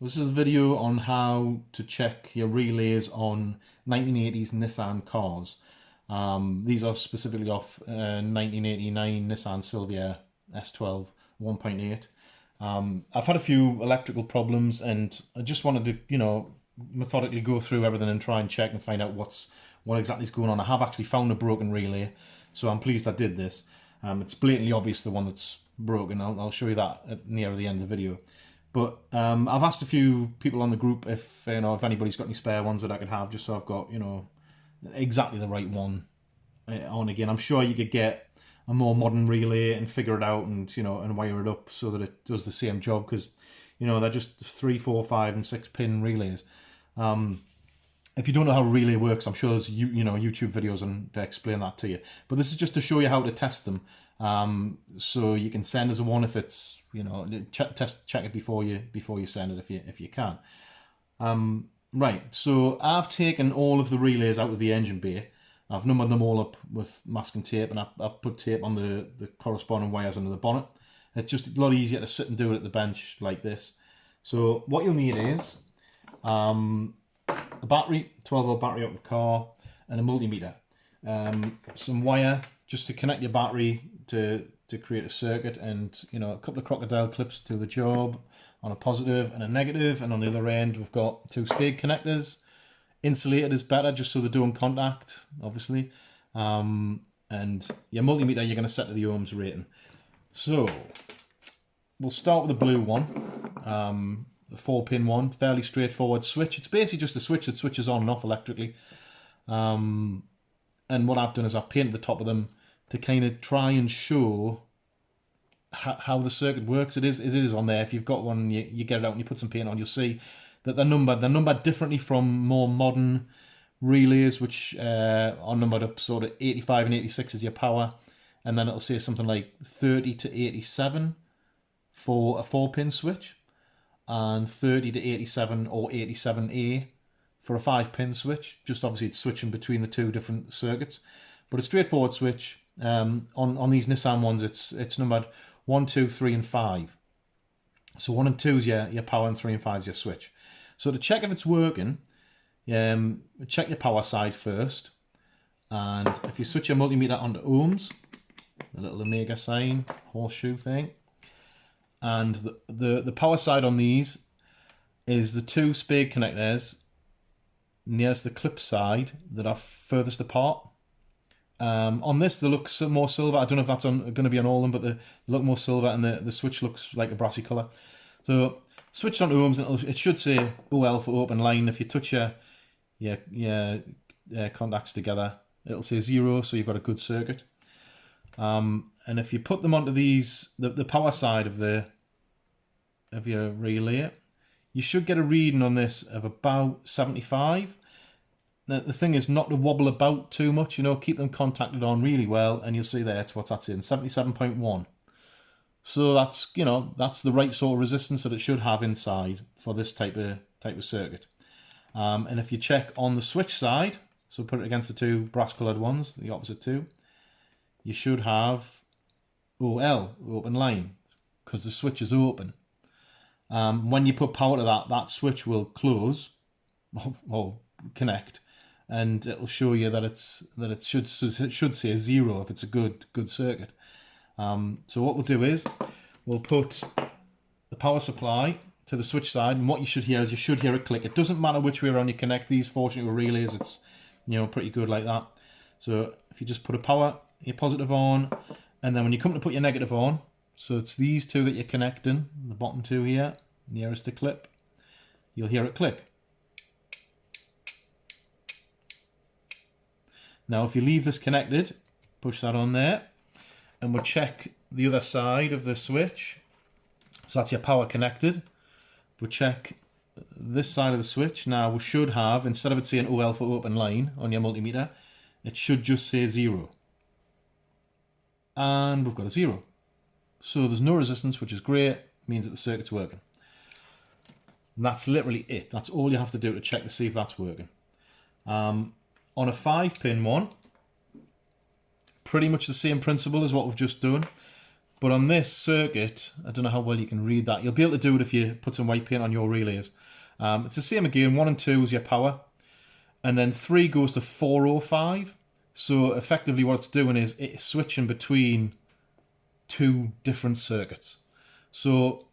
This is a video on how to check your relays on 1980s Nissan cars. These are specifically off 1989 Nissan Silvia S12 1.8. I've had a few electrical problems and I just wanted to, methodically go through everything and try and check and find out what exactly is going on. I have actually found a broken relay, so I'm pleased I did this. It's blatantly obvious the one that's broken. I'll show you that near the end of the video. But I've asked a few people on the group if anybody's got any spare ones that I could have, just so I've got exactly the right one on again. I'm sure you could get a more modern relay and figure it out and wire it up so that it does the same job, because they're just 3, 4, 5 and 6 pin relays. If you don't know how a relay works, I'm sure there's YouTube videos to explain that to you. But this is just to show you how to test them. So you can send us a one if it's check it before you send it if you can. Right, so I've taken all of the relays out of the engine bay. I've numbered them all up with masking tape, and I've put tape on the corresponding wires under the bonnet. It's just a lot easier to sit and do it at the bench like this. So what you'll need is a battery, 12-volt battery out of the car, and a multimeter. Some wire just to connect your battery to create a circuit, and a couple of crocodile clips to the job on a positive and a negative, and on the other end we've got 2 spade connectors. Insulated is better just so they don't contact, obviously. And your multimeter you're going to set to the ohms rating. So we'll start with the blue one, the 4-pin one, fairly straightforward switch. It's basically just a switch that switches on and off electrically. And what I've done is I've painted the top of them to kind of try and show how the circuit works. It is on there. If you've got one, you get it out and you put some paint on, you'll see that they're numbered differently from more modern relays, which are numbered up sort of 85 and 86 is your power, and then it'll say something like 30 to 87 for a 4-pin switch, and 30 to 87 or 87A for a 5-pin switch. Just obviously it's switching between the two different circuits, but a straightforward switch. On these Nissan ones, it's numbered 1, 2, 3, and 5. So 1 and 2 is your power, and 3 and 5 is your switch. So to check if it's working, check your power side first, and if you switch your multimeter onto ohms, the little omega sign, horseshoe thing, and the power side on these is the 2 spade connectors nearest the clip side that are furthest apart. On this, they look more silver. I don't know if that's going to be on all of them, but they look more silver, and the switch looks like a brassy colour. So switch on ohms, and it should say OL for open line. If you touch your contacts together, it'll say 0, so you've got a good circuit. And if you put them onto these, the power side of your relay, you should get a reading on this of about 75. Now, the thing is not to wobble about too much, keep them contacted on really well, and you'll see there it's what's in 77.1. So that's that's the right sort of resistance that it should have inside for this type of circuit. And if you check on the switch side, so put it against the 2 brass coloured ones, the opposite 2, you should have OL, open line, because the switch is open. When you put power to that switch will close or connect, and it'll show you that it should say 0 if it's a good circuit. So what we'll do is we'll put the power supply to the switch side, and what you should hear is a click. It doesn't matter which way around you connect these. Fortunately with relays, it's pretty good like that. So if you just put your positive on, and then when you come to put your negative on, so it's these 2 that you're connecting, the bottom 2 here, nearest the clip, you'll hear it click. Now if you leave this connected, push that on there, and we'll check the other side of the switch. So that's your power connected. We'll check this side of the switch. Now we should have, instead of it saying OL for open line on your multimeter, it should just say 0. And we've got a 0. So there's no resistance, which is great, means that the circuit's working. And that's literally it. That's all you have to do to check to see if that's working. On a 5-pin one, pretty much the same principle as what we've just done. But on this circuit, I don't know how well you can read that. You'll be able to do it if you put some white paint on your relays. It's the same again. 1 and 2 is your power. And then 3 goes to 405. So effectively what it's doing is it's switching between 2 different circuits. So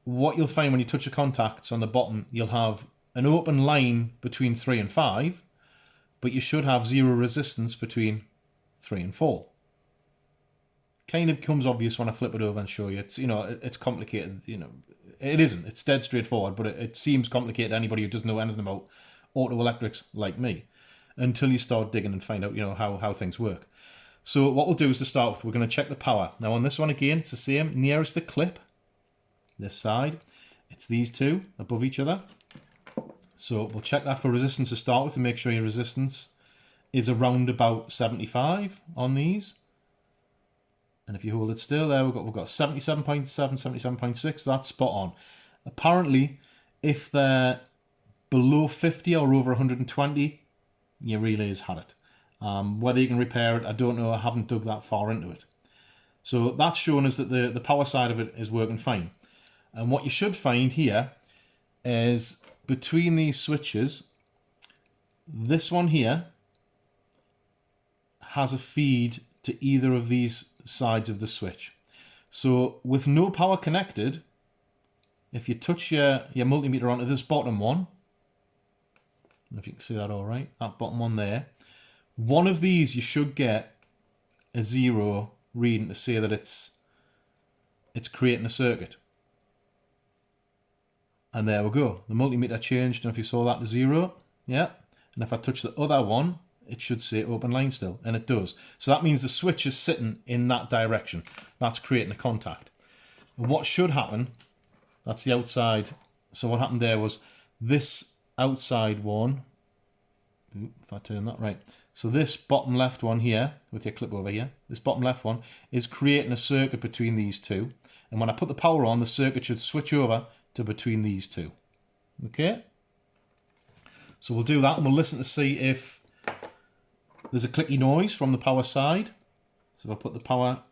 what you'll find when you touch the contacts on the bottom, you'll have an open line between 3 and 5, but you should have 0 resistance between 3 and 4. Kind of becomes obvious when I flip it over and show you. It's, you know, it's complicated. You know, it isn't. It's dead straightforward, but it seems complicated to anybody who doesn't know anything about auto electrics like me, until you start digging and find out, you know, how things work. So what we'll do is, to start with, we're going to check the power. Now on this one again, it's the same. Nearest the clip, this side, it's these two above each other. So we'll check that for resistance to start with, to make sure your resistance is around about 75 on these. And if you hold it still there, we've got 77.7, 77.6, that's spot on. Apparently, if they're below 50 or over 120, your relay's had it. Whether you can repair it, I don't know. I haven't dug that far into it. So that's showing us that the power side of it is working fine. And what you should find here is between these switches, this one here has a feed to either of these sides of the switch. So with no power connected, if you touch your multimeter onto this bottom one, I don't know if you can see that all right, that bottom one there, one of these you should get a 0 reading to say that it's creating a circuit. And there we go. The multimeter changed, and if you saw that to 0, yeah. And if I touch the other one, it should say open line still, and it does. So that means the switch is sitting in that direction. That's creating a contact. And what should happen, that's the outside. So what happened there was this outside one, if I turn that right, so this bottom left one here, with your clip over here, this bottom left one is creating a circuit between these two. And when I put the power on, the circuit should switch over to between these two. Okay? So we'll do that, and we'll listen to see if there's a clicky noise from the power side. So if I put the power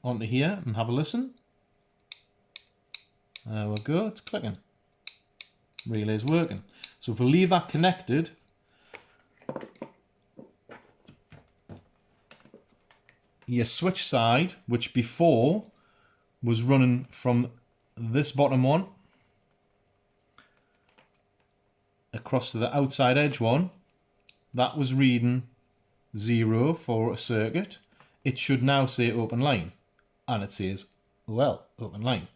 onto here and have a listen. There we go, it's clicking. Relay's working. So if we leave that connected, your switch side, which before was running from this bottom one across to the outside edge one, that was reading 0 for a circuit. It should now say open line, and it says, well, open line.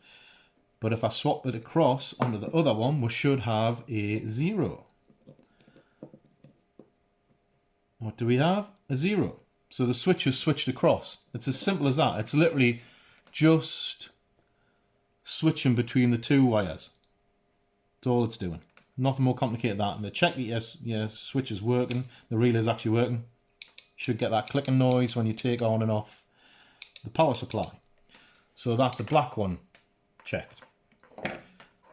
But if I swap it across onto the other one, we should have a 0. What do we have? A 0. So the switch has switched across. It's as simple as that. It's literally just switching between the two wires. That's all it's doing. Nothing more complicated than that. And to check that your switch is working, the relay is actually working, you should get that clicking noise when you take on and off the power supply. So that's a black one checked.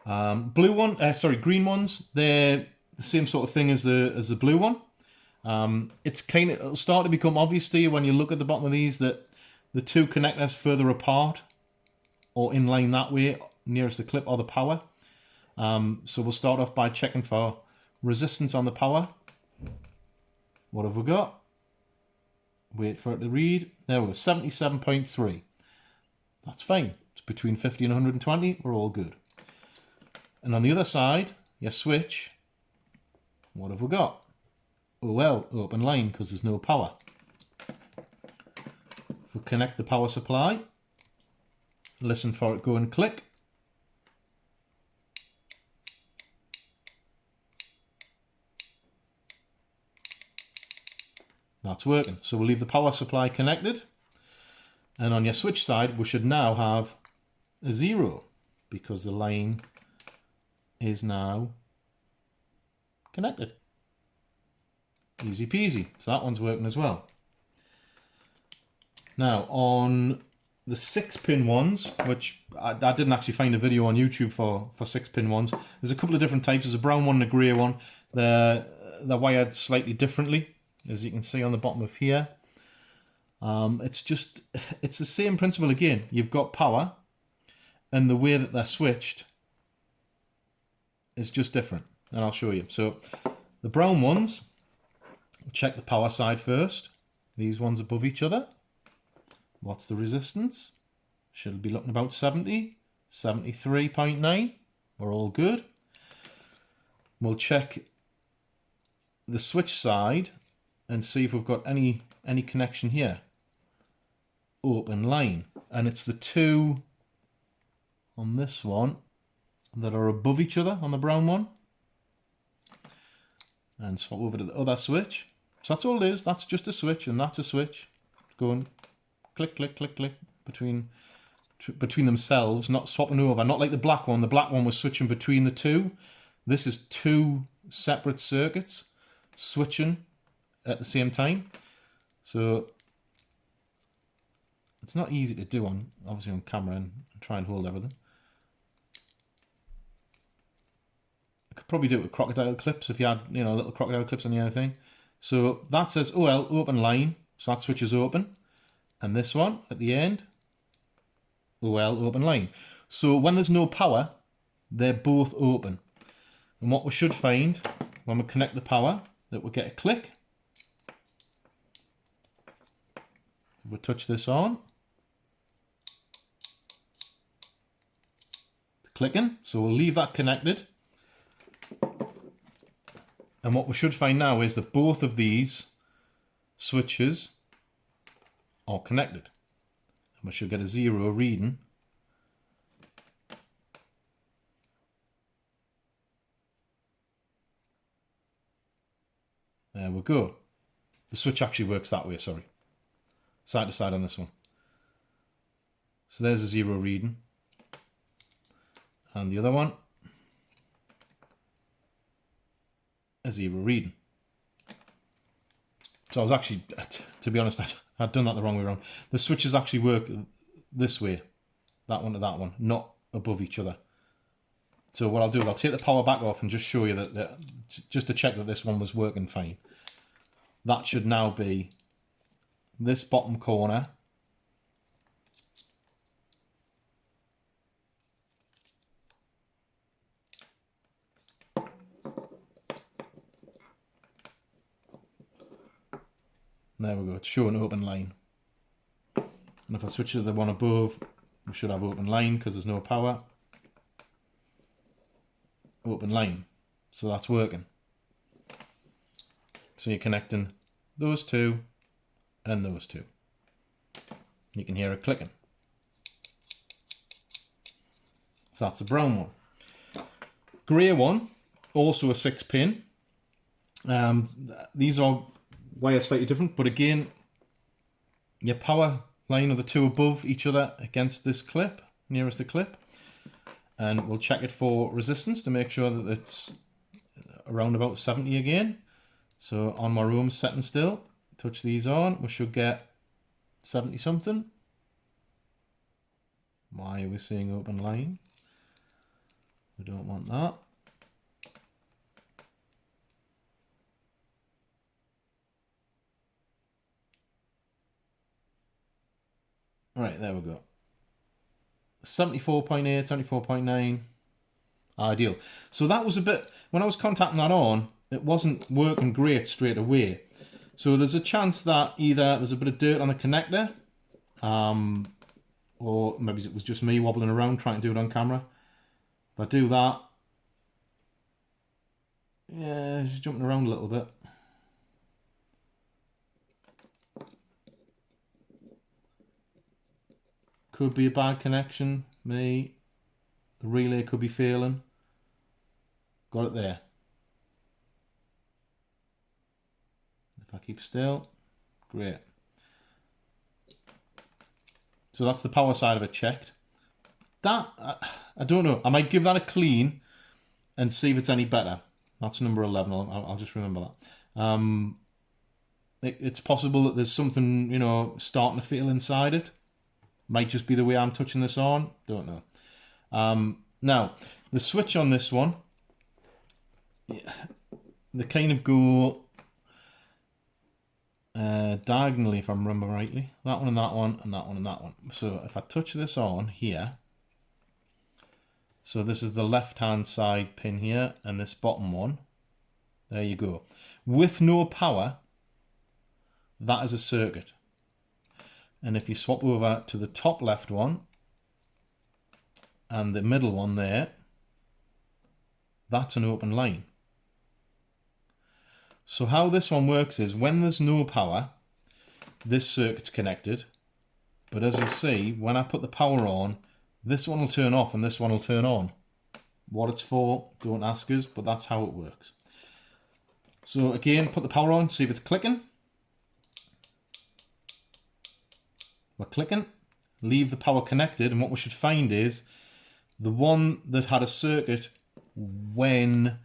Green ones, they're the same sort of thing as the blue one. It'll start to become obvious to you when you look at the bottom of these that the two connectors further apart or in line that way, nearest the clip, or the power. So we'll start off by checking for resistance on the power. What have we got? Wait for it to read. There we go, 77.3. That's fine. It's between 50 and 120. We're all good. And on the other side, your switch, what have we got? Oh well, open line, because there's no power. If we connect the power supply, listen for it go and click. That's working. So we'll leave the power supply connected. And on your switch side, we should now have a 0 because the line is now connected. Easy peasy. So that one's working as well. Now on the 6-pin ones, which I didn't actually find a video on YouTube for 6-pin ones. There's a couple of different types. There's a brown one and a grey one. They're wired slightly differently, as you can see on the bottom of here. It's the same principle again. You've got power, and the way that they're switched is just different. And I'll show you. So the brown ones, check the power side first. These ones above each other. What's the resistance? Should be looking about 70, 73.9. We're all good. We'll check the switch side and see if we've got any connection here. Open line. And it's the two on this one that are above each other on the brown one. And swap over to the other switch. So that's all it is. That's just a switch, and that's a switch. Going click, click, click, click between themselves, not swapping over. Not like the black one. The black one was switching between the two. This is two separate circuits switching at the same time. So it's not easy to do obviously on camera and try and hold everything. I could probably do it with crocodile clips if you had, little crocodile clips on the other thing. So that says OL open line, so that switch is open. And this one at the end, OL open line. So when there's no power, they're both open. And what we should find when we connect the power, that we'll get a click. We'll touch this on. It's clicking, so we'll leave that connected. And what we should find now is that both of these switches are connected. And we should get a 0 reading. There we go. The switch actually works that way, sorry. Side to side on this one. So there's a 0 reading. And the other one, a 0 reading. So I was actually, to be honest, I'd done that the wrong way around. The switches actually work this way, that one to that one, not above each other. So what I'll do is I'll take the power back off and just show you that just to check that this one was working fine. That should now be this bottom corner. There we go, it's showing open line. And if I switch to the one above, we should have open line because there's no power. Open line. So that's working. So you're connecting those two and those two. You can hear it clicking. So that's the brown one. Grey one, also a 6-pin. These are wired slightly different, but again, your power line are the two above each other against this clip, nearest the clip. And we'll check it for resistance to make sure that it's around about 70 again. So on my room, setting still, touch these on, we should get 70 something. Why are we seeing open line? We don't want that. Right, there we go. 74.8, 74.9. Ideal. So that was a bit, when I was contacting that on, it wasn't working great straight away. So there's a chance that either there's a bit of dirt on the connector, or maybe it was just me wobbling around trying to do it on camera. If I do that, yeah, just jumping around a little bit. Could be a bad connection, the relay could be failing. Got it there. If I keep still, great. So that's the power side of it checked. That, I don't know, I might give that a clean and see if it's any better. That's number 11, I'll just remember that. It's possible that there's something, starting to feel inside it. Might just be the way I'm touching this on. Don't know. Now, the switch on this one, they kind of go diagonally, if I remember rightly. That one and that one and that one and that one. So if I touch this on here, so this is the left-hand side pin here, and this bottom one. There you go. With no power, that is a circuit. And if you swap over to the top left one and the middle one there, that's an open line. So how this one works is when there's no power, this circuit's connected. But as you'll see, when I put the power on, this one will turn off and this one will turn on. What it's for, don't ask us, but that's how it works. So again, put the power on, see if it's clicking. We're clicking. Leave the power connected, and what we should find is the one that had a circuit when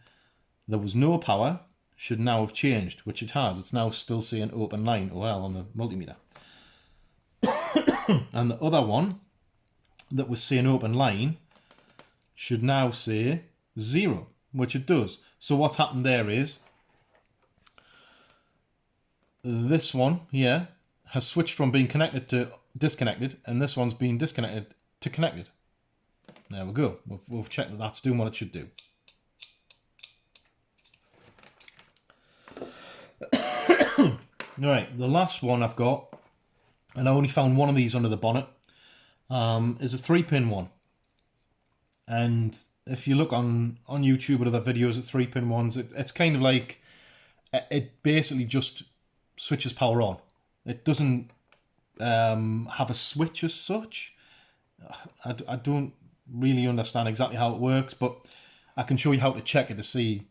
there was no power should now have changed, which it has. It's now still saying open line, OL, on the multimeter. And the other one that was saying open line should now say 0, which it does. So what's happened there is this one here has switched from being connected to disconnected, and this one's been disconnected to connected. There we go. We've checked that that's doing what it should do. Right, the last one I've got, and I only found one of these under the bonnet, is a 3-pin one. And if you look on YouTube or other videos at 3-pin ones, it's kind of like, it basically just switches power on. It doesn't have a switch as such. I don't really understand exactly how it works, but I can show you how to check it to see,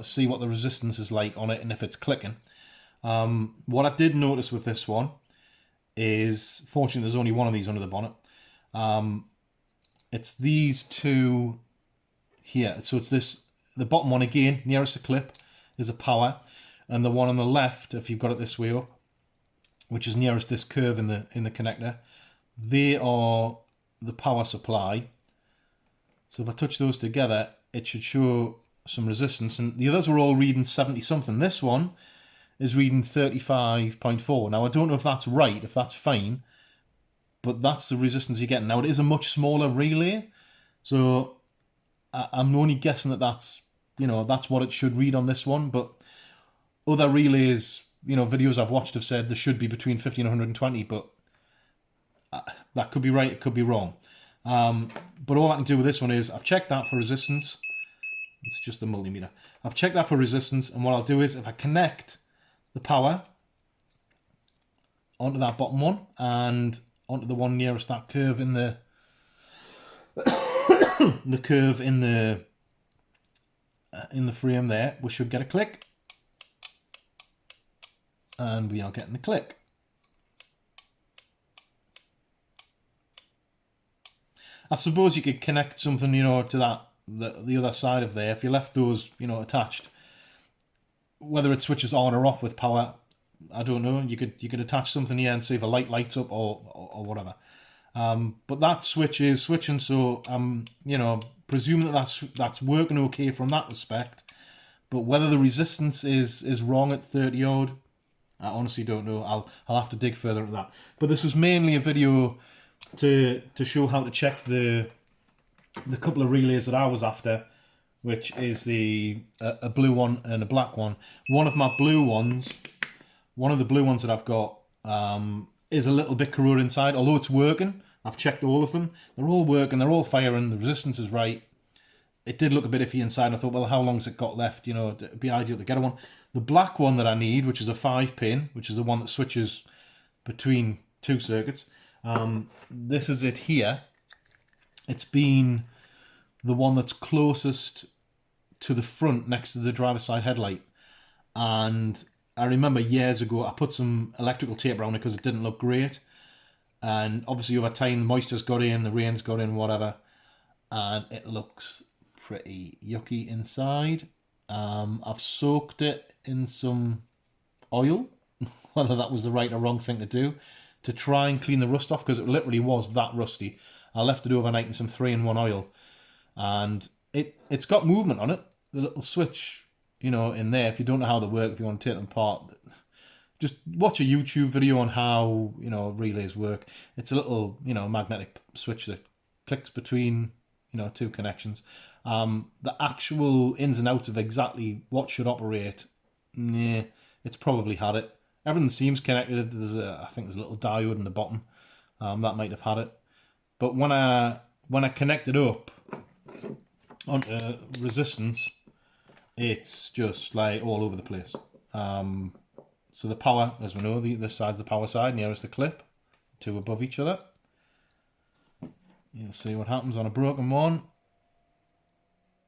see what the resistance is like on it and if it's clicking. What I did notice with this one is, fortunately there's only one of these under the bonnet. It's these two here. So it's this, the bottom one again, nearest the clip, is a power, and the one on the left, if you've got it this way up, which is nearest this curve in the connector, they are the power supply. So if I touch those together, it should show some resistance, and the others were all reading 70 something. This one is reading 35.4. Now I don't know if that's right, if that's fine, but that's the resistance you're getting. Now it is a much smaller relay, so I'm only guessing that that's what it should read on this one, but other relays, videos I've watched have said there should be between 50 and 120, but that could be right, it could be wrong. But all I can do with this one is I've checked that for resistance. It's just a multimeter. I've checked that for resistance, and what I'll do is if I connect the power onto that bottom one and onto the one nearest that curve in the the curve in the frame there, we should get a click, and we are getting a click. I suppose you could connect something, to that the other side of there if you left those, attached. Whether it switches on or off with power, I don't know. You could attach something here and see if a light lights up or whatever. But that switch is switching, so I'm presuming that's working okay from that respect. But whether the resistance is wrong at 30 odd, I honestly don't know. I'll have to dig further into that. But this was mainly a video to show how to check the couple of relays that I was after, which is a blue one and a black one. One of the blue ones that I've got is a little bit corroded inside, although it's working. I've checked all of them. They're all working, they're all firing, the resistance is right. It did look a bit iffy inside. I thought, well, how long's it got left? It'd be ideal to get one. The black one that I need, which is a 5-pin, which is the one that switches between two circuits, this is it here. It's been the one that's closest to the front next to the driver's side headlight. And I remember years ago I put some electrical tape around it because it didn't look great. And obviously over time the moisture's got in, the rain's got in, whatever. And it looks pretty yucky inside. I've soaked it in some oil, whether that was the right or wrong thing to do, to try and clean the rust off, because it literally was that rusty. I left it overnight in some 3-in-1 oil, and it's got movement on it. The little switch, in there, if you don't know how they work, if you want to take them apart, just watch a YouTube video on how, you know, relays work. It's a little, you know, magnetic switch that clicks between, you know, two connections. The actual ins and outs of exactly what should operate, nah, it's probably had it. Everything seems connected. I think there's a little diode in the bottom that might have had it. But when I connect it up onto resistance, it's just like all over the place. So the power, as we know, this side's the power side, nearest the clip, two above each other. You'll see what happens on a broken one.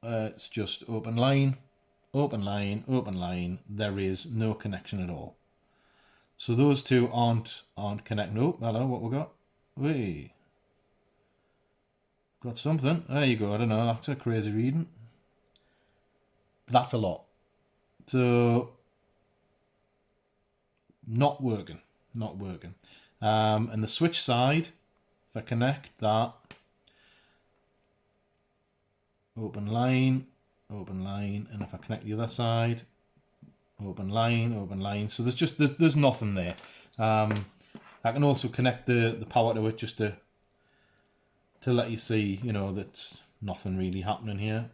It's just open line, open line, open line. There is no connection at all. So those two aren't connecting. Oh, hello, what we got? Wait. Got something. There you go. I don't know. That's a crazy reading. That's a lot. So not working. And the switch side, if I connect that, open line, and if I connect the other side, open line. So there's nothing there. I can also connect the power to it just to let you see, you know, that nothing really happening here.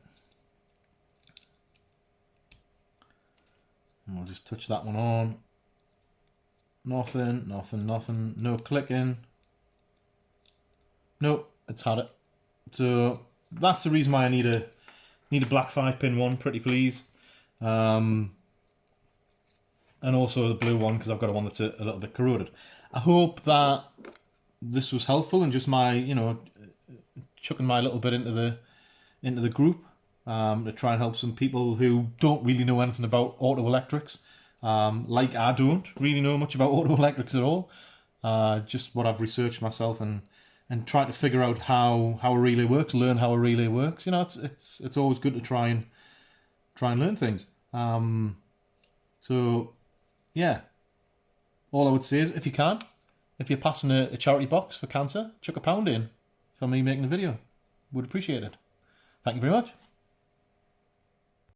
And we'll just touch that one on. Nothing, no clicking. Nope, it's had it. So that's the reason why I need a black 5-pin one, pretty please. And also the blue one, because I've got a one that's a little bit corroded. I hope that this was helpful and just my, you know, chucking my little bit into the group to try and help some people who don't really know anything about auto electrics. Like I don't really know much about auto electrics at all. Just what I've researched myself and trying to figure out how a relay works, learn how a relay works. You know, it's always good to try and learn things. So yeah, all I would say is if you're passing a charity box for cancer, chuck £1 in for me making the video. Would appreciate it. Thank you very much.